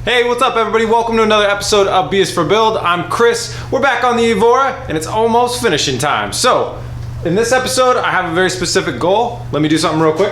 Hey, what's up everybody? Welcome to another episode of B is for Build. I'm Chris. We're back on the Evora and it's almost finishing time. So, in this episode, I have a very specific goal. Let me do something real quick.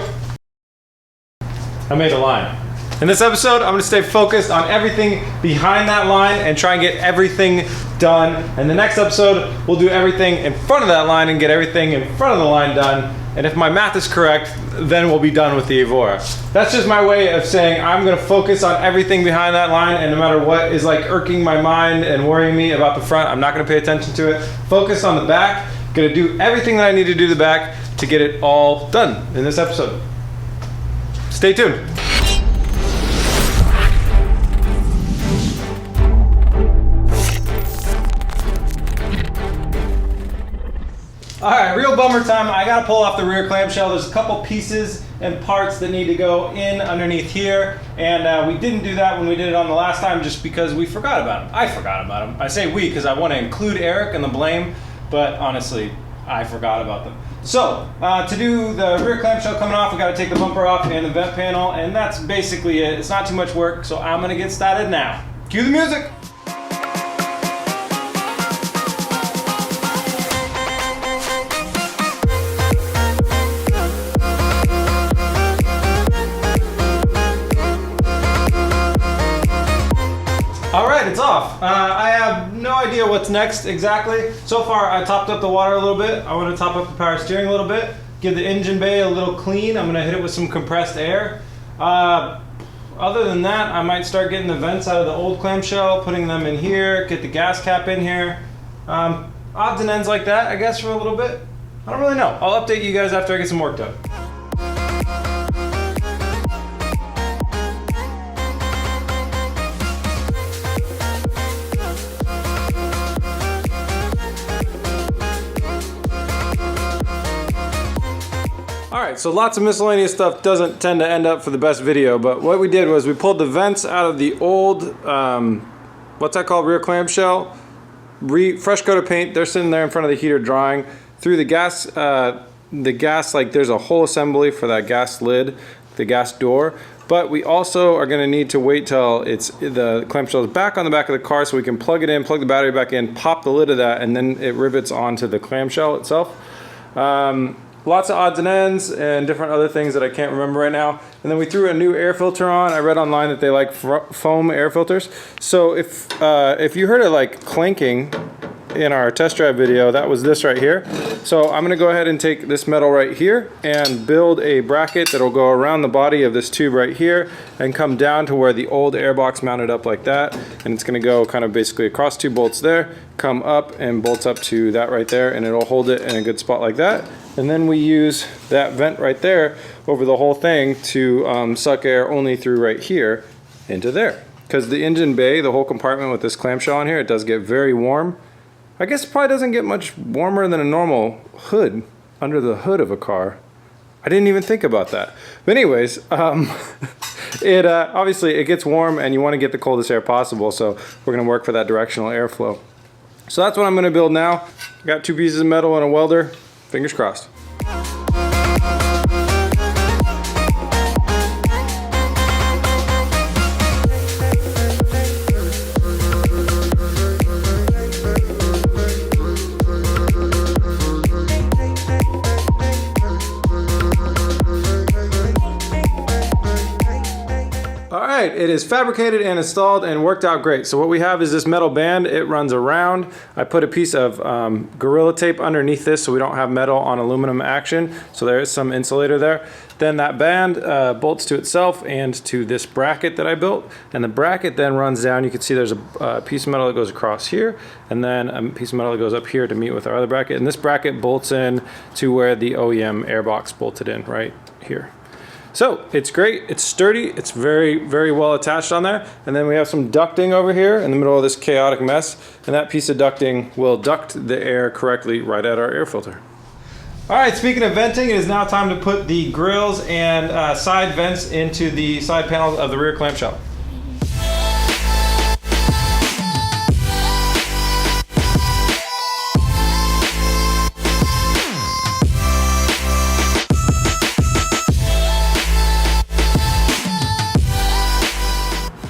I made a line. In this episode, I'm gonna stay focused on everything behind that line and try and get everything done. And the next episode, we'll do everything in front of that line and get everything in front of the line done. And if my math is correct, then we'll be done with the Evora. That's just my way of saying I'm gonna focus on everything behind that line, and no matter what is like irking my mind and worrying me about the front, I'm not gonna pay attention to it. Focus on the back, gonna do everything that I need to do the back to get it all done in this episode. Stay tuned. All right, real bummer time. I gotta pull off the rear clamshell. There's a couple pieces and parts that need to go in underneath here, and we didn't do that when we did it on the last time just because we forgot about them. I forgot about them. I say we because I want to include Eric in the blame, but honestly, I forgot about them. So, to do the rear clamshell coming off, we gotta take the bumper off and the vent panel, and that's basically it. It's not too much work, so I'm gonna get started now. Cue the music. All right, it's off. I have no idea what's next exactly. So far, I topped up the water a little bit. I want to top up the power steering a little bit, give the engine bay a little clean. I'm gonna hit it with some compressed air. Other than that, I might start getting the vents out of the old clamshell, putting them in here, get the gas cap in here. Odds and ends like that, I guess, for a little bit. I don't really know. I'll update you guys after I get some work done. Alright, so lots of miscellaneous stuff doesn't tend to end up for the best video, but what we did was we pulled the vents out of the old, what's that called, rear clamshell, fresh coat of paint. They're sitting there in front of the heater drying. Through the gas, like there's a whole assembly for that gas lid, the gas door, but we also are going to need to wait till the clamshell is back on the back of the car so we can plug it in, plug the battery back in, pop the lid of that, and then it rivets onto the clamshell itself. Lots of odds and ends and different other things that I can't remember right now. And then we threw a new air filter on. I read online that they like foam air filters. So if you heard it like clanking in our test drive video, that was this right here. So I'm gonna go ahead and take this metal right here and build a bracket that'll go around the body of this tube right here and come down to where the old airbox mounted up like that. And it's gonna go kind of basically across two bolts there, come up and bolts up to that right there, and it'll hold it in a good spot like that. And then we use that vent right there over the whole thing to suck air only through right here into there. Because the engine bay, the whole compartment with this clamshell on here, it does get very warm. I guess it probably doesn't get much warmer than a normal hood under the hood of a car. I didn't even think about that. But anyways, obviously it gets warm and you want to get the coldest air possible, so we're going to work for that directional airflow. So that's what I'm going to build now. Got two pieces of metal and a welder. Fingers crossed. Alright, it is fabricated and installed and worked out great. So what we have is this metal band. It runs around. I put a piece of Gorilla Tape underneath this so we don't have metal on aluminum action. So there is some insulator there. Then that band bolts to itself and to this bracket that I built. And the bracket then runs down. You can see there's a piece of metal that goes across here, and then a piece of metal that goes up here to meet with our other bracket. And this bracket bolts in to where the OEM airbox bolted in right here. So it's great, it's sturdy, it's very, very well attached on there. And then we have some ducting over here in the middle of this chaotic mess. And that piece of ducting will duct the air correctly right at our air filter. All right, speaking of venting, it is now time to put the grills and side vents into the side panels of the rear clamshell.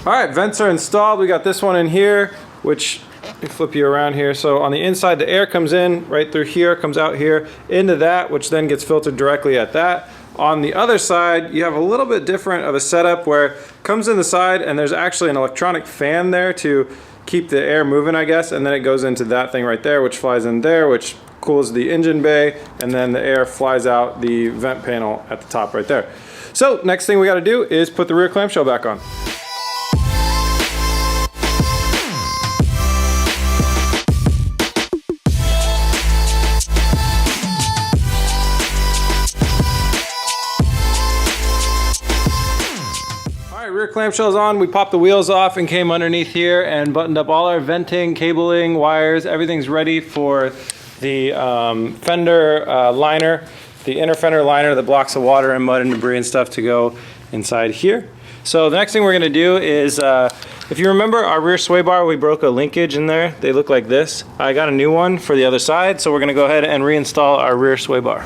All right, vents are installed. We got this one in here, which let me flip you around here. So on the inside, the air comes in right through here, comes out here into that, which then gets filtered directly at that. On the other side, you have a little bit different of a setup where it comes in the side and there's actually an electronic fan there to keep the air moving, I guess, and then it goes into that thing right there, which flies in there, which cools the engine bay, and then the air flies out the vent panel at the top right there. So next thing we got to do is put the rear clamshell back on. Rear clamshell's on. We popped the wheels off and came underneath here and buttoned up all our venting, cabling, wires. Everything's ready for the fender liner, the inner fender liner that blocks the water and mud and debris and stuff to go inside here. So the next thing we're going to do is, if you remember our rear sway bar, we broke a linkage in there. They look like this. I got a new one for the other side, so we're going to go ahead and reinstall our rear sway bar.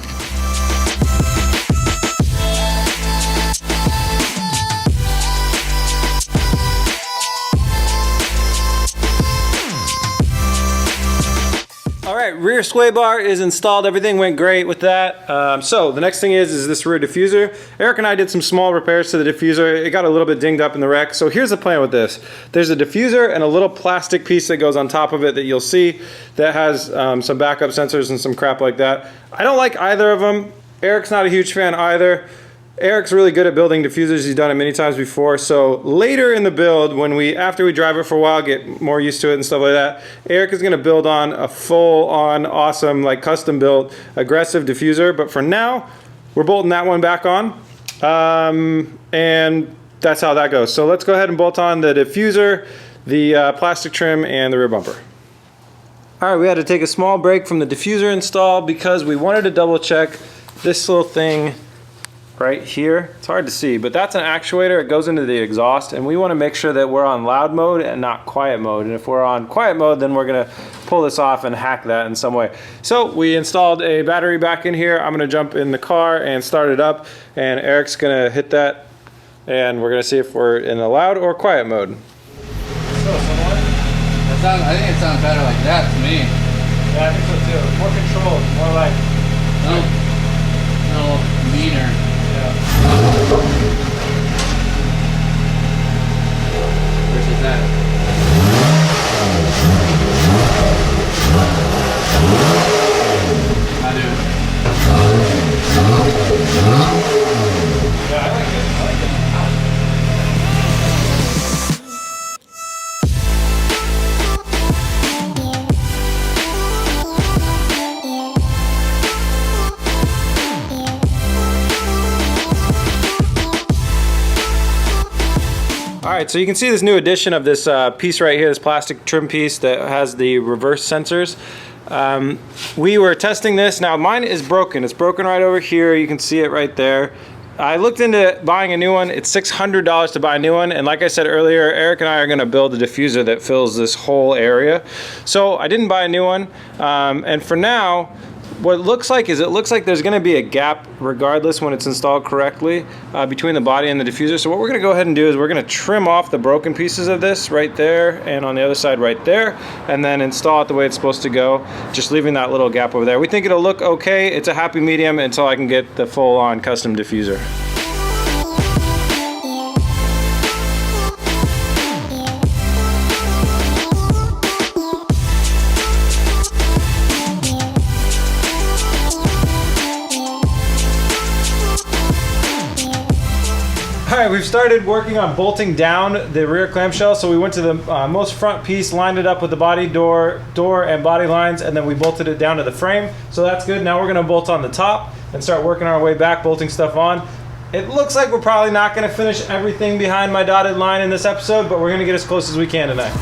Rear sway bar is installed. Everything went great with that. So the next thing is this rear diffuser. Eric and I did some small repairs to the diffuser. It got a little bit dinged up in the wreck. So here's the plan with this. There's a diffuser and a little plastic piece that goes on top of it that you'll see that has some backup sensors and some crap like that. I don't like either of them. Eric's not a huge fan either. Eric's really good at building diffusers. He's done it many times before. So later in the build, after we drive it for a while, get more used to it and stuff like that, Eric is going to build on a full-on, awesome, like custom-built, aggressive diffuser. But for now, we're bolting that one back on, and that's how that goes. So let's go ahead and bolt on the diffuser, the plastic trim, and the rear bumper. All right, we had to take a small break from the diffuser install because we wanted to double-check this little thing right here. It's hard to see, but that's an actuator. It goes into the exhaust, and we want to make sure that we're on loud mode and not quiet mode. And if we're on quiet mode, then we're going to pull this off and hack that in some way. So we installed a battery back in here. I'm going to jump in the car and start it up, and Eric's going to hit that, and we're going to see if we're in the loud or quiet mode. I think it sounds better like that to me. Yeah, I think so too. More controlled, more like a little meaner. Versus that. I do. Yeah, I like it. All right, so you can see this new addition of this piece right here, this plastic trim piece that has the reverse sensors. We were testing this. Now mine is broken. It's broken right over here. You can see it right there. I looked into buying a new one. It's $600 to buy a new one. And like I said earlier, Eric and I are going to build a diffuser that fills this whole area. So I didn't buy a new one. And for now, what it looks like is there's going to be a gap regardless when it's installed correctly between the body and the diffuser. So what we're going to go ahead and do is we're going to trim off the broken pieces of this right there and on the other side right there, and then install it the way it's supposed to go, just leaving that little gap over there. We think it'll look okay. It's a happy medium until I can get the full-on custom diffuser. All right, we've started working on bolting down the rear clamshell. So we went to the most front piece, lined it up with the body door and body lines, and then we bolted it down to the frame. So that's good. Now we're gonna bolt on the top and start working our way back, bolting stuff on. It looks like we're probably not gonna finish everything behind my dotted line in this episode, but we're gonna get as close as we can tonight.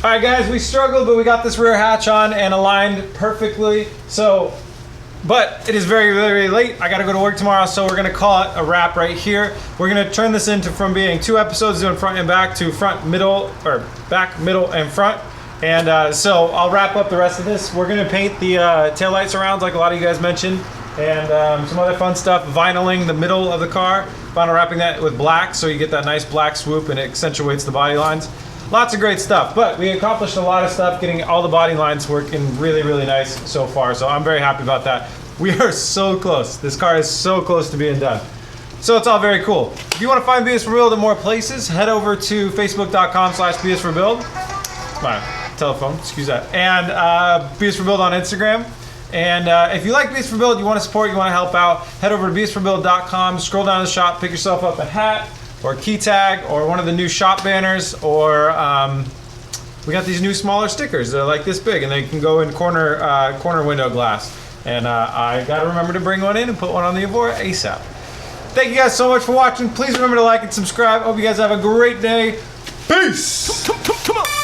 All right, guys, we struggled, but we got this rear hatch on and aligned perfectly. So But it is very, very late. I gotta go to work tomorrow, so we're gonna call it a wrap right here. We're gonna turn this into from being 2 episodes doing front and back to front, middle, or back, middle, and front. And so I'll wrap up the rest of this. We're gonna paint the taillight surrounds like a lot of you guys mentioned, and some other fun stuff. Vinyling the middle of the car, vinyl wrapping that with black so you get that nice black swoop and it accentuates the body lines. Lots of great stuff, but we accomplished a lot of stuff, getting all the body lines working really, really nice so far, so I'm very happy about that. We are so close. This car is so close to being done. So it's all very cool. If you want to find BS for Build in more places, head over to facebook.com/BS for Build. My telephone, excuse that. And BS for Build on Instagram. And if you like BS for Build, you want to support, you want to help out, head over to bsforbuild.com, scroll down the shop, pick yourself up a hat, or key tag, or one of the new shop banners, or we got these new smaller stickers. They're like this big, and they can go in corner window glass. And I gotta remember to bring one in and put one on the Evora ASAP. Thank you guys so much for watching. Please remember to like and subscribe. Hope you guys have a great day. Peace! Come on!